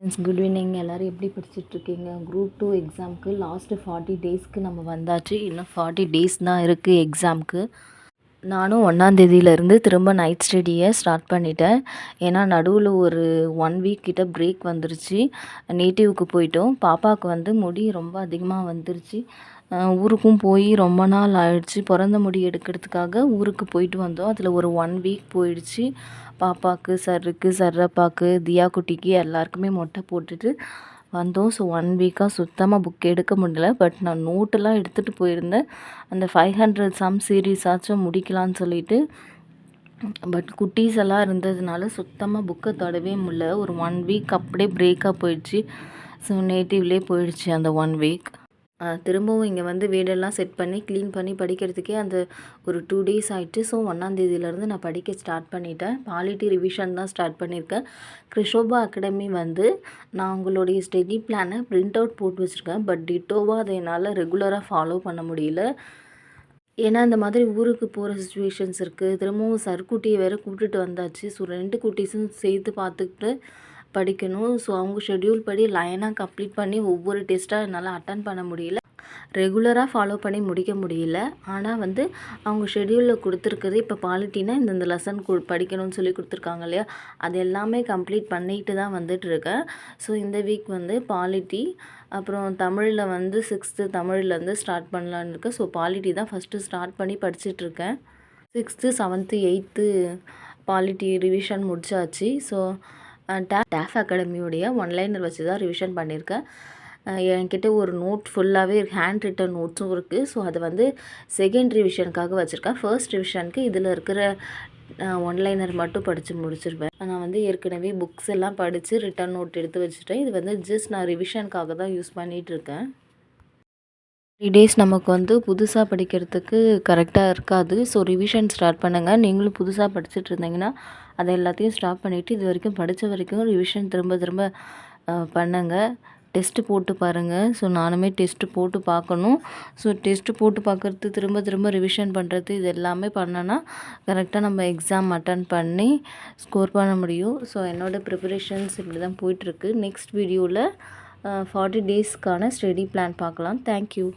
Friends, good evening. எல்லோரும் எப்படி படிச்சுட்ருக்கீங்க? Group 2 எக்ஸாமுக்கு லாஸ்ட்டு 40 டேஸ்க்கு நம்ம வந்தாச்சு. இன்னும் 40 டேஸ் தான் இருக்குது எக்ஸாமுக்கு. நானும் 1ஆந்தேதியிலேருந்து திரும்ப நைட் ஸ்டடியை ஸ்டார்ட் பண்ணிட்டேன். ஏன்னா நடுவில் ஒரு 1 வீக் கிட்ட பிரேக் வந்துருச்சு. நேட்டிவ்க்கு போயிட்டோம். பாப்பாவுக்கு வந்து முடி ரொம்ப அதிகமாக வந்துருச்சு. ஊருக்கும் போய் ரொம்ப நாள் ஆயிடுச்சு. பிறந்த முடி எடுக்கிறதுக்காக ஊருக்கு போயிட்டு வந்தோம். அதில் ஒரு 1 வீக் போயிடுச்சு. பாப்பாவுக்கு, சருக்கு, சர்ரப்பாவுக்கு, தியா குட்டிக்கு எல்லாருக்குமே மொட்டை போட்டுட்டு வந்தோம். ஸோ 1 வீக்காக சுத்தமாக புக் எடுக்க முடியல. பட் நான் நோட்டெல்லாம் எடுத்துகிட்டு போயிருந்தேன். அந்த 500 சம் சீரீஸ் ஆச்சும் முடிக்கலான்னு சொல்லிட்டு. பட் குட்டீஸ் எல்லாம் இருந்ததுனால சுத்தமாக புக்கை தொடவே முடியல. ஒரு 1 வீக் அப்படியே பிரேக்காக போயிடுச்சு. ஸோ நேட்டிவ்லேயே போயிடுச்சு அந்த 1 வீக். திரும்பவும் இங்கே வந்து வீடெல்லாம் செட் பண்ணி க்ளீன் பண்ணி படிக்கிறதுக்கே அந்த ஒரு 2 டேஸ் ஆகிட்டு. ஸோ 1ஆந்தேதியிலேருந்து நான் படிக்க ஸ்டார்ட் பண்ணிட்டேன். பாலிட்டி ரிவிஷன் தான் ஸ்டார்ட் பண்ணியிருக்கேன். கிருஷோபா அகாடமி வந்து நான் உங்களுடைய ஸ்டடி பிளானை பிரிண்ட் அவுட் போட்டு வச்சுருக்கேன். பட் டிட்டோவாக அதை என்னால் ரெகுலராக ஃபாலோ பண்ண முடியல. ஏன்னா இந்த மாதிரி ஊருக்கு போகிற சுச்சுவேஷன்ஸ் இருக்குது. திரும்பவும் சர்க்குட்டியை வேறு கூப்பிட்டுட்டு வந்தாச்சு. ஸோ 2 குட்டீஸும் சேர்த்து பார்த்துக்கிட்டு படிக்கணும். ஸோ அவங்க ஷெட்யூல் படி லைனாக கம்ப்ளீட் பண்ணி ஒவ்வொரு டெஸ்ட்டாக என்னால் அட்டன் பண்ண முடியல. ரெகுலராக ஃபாலோ பண்ணி முடிக்க முடியல. ஆனால் வந்து அவங்க ஷெட்யூலில் கொடுத்துருக்குறது இப்போ பாலிட்டினா இந்தந்த லெசன் படிக்கணும்னு சொல்லி கொடுத்துருக்காங்க இல்லையா, அது எல்லாமே கம்ப்ளீட் பண்ணிட்டு தான் வந்துட்டுருக்கேன். ஸோ இந்த வீக் வந்து பாலிட்டி, அப்புறம் தமிழில் வந்து 6th தமிழ்லேருந்து ஸ்டார்ட் பண்ணலான்னு இருக்கேன். ஸோ பாலிட்டி தான் ஃபஸ்ட்டு ஸ்டார்ட் பண்ணி படிச்சுட்ருக்கேன். 6th 7th 8th polity revision முடிச்சாச்சு. ஸோ டேஃப் அகாடமியோடைய ஒன்லைனர் வச்சு தான் ரிவிஷன் பண்ணியிருக்கேன். என்கிட்ட ஒரு நோட் ஃபுல்லாகவே ஹேண்ட் ரிட்டன் நோட்ஸும் இருக்குது. ஸோ அதை வந்து செகண்ட் ரிவிஷனுக்காக வச்சுருக்கேன். ஃபர்ஸ்ட் ரிவிஷனுக்கு இதில் இருக்கிற ஒன்லைனர் மட்டும் படித்து முடிச்சிருவேன். நான் வந்து ஏற்கனவே புக்ஸ் எல்லாம் படித்து ரிட்டன் நோட் எடுத்து வச்சுட்டேன். இது வந்து ஜஸ்ட் நான் ரிவிஷனுக்காக தான் யூஸ் பண்ணிகிட்ருக்கேன். 3 டேஸ் நமக்கு வந்து புதுசாக படிக்கிறதுக்கு கரெக்டாக இருக்காது. ஸோ ரிவிஷன் ஸ்டார்ட் பண்ணுங்கள். நீங்களும் புதுசாக படிச்சுட்டு இருந்தீங்கன்னா அதை எல்லாத்தையும் ஸ்டாப் பண்ணிவிட்டு இது வரைக்கும் படித்த வரைக்கும் ரிவிஷன் திரும்ப திரும்ப பண்ணுங்கள். டெஸ்ட்டு போட்டு பாருங்கள். ஸோ நானுமே டெஸ்ட்டு போட்டு பார்க்கணும். ஸோ டெஸ்ட்டு போட்டு பார்க்குறது, திரும்ப திரும்ப ரிவிஷன் பண்ணுறது, இது எல்லாமே பண்ணோன்னா கரெக்டாக நம்ம எக்ஸாம் அட்டன் பண்ணி ஸ்கோர் பண்ண முடியும். ஸோ என்னோடய ப்ரிப்பரேஷன்ஸ் இப்படி தான் போயிட்டுருக்கு. நெக்ஸ்ட் வீடியோவில் 40 டேஸ்க்கான ஸ்டடி பிளான் பார்க்கலாம். தேங்க்யூ.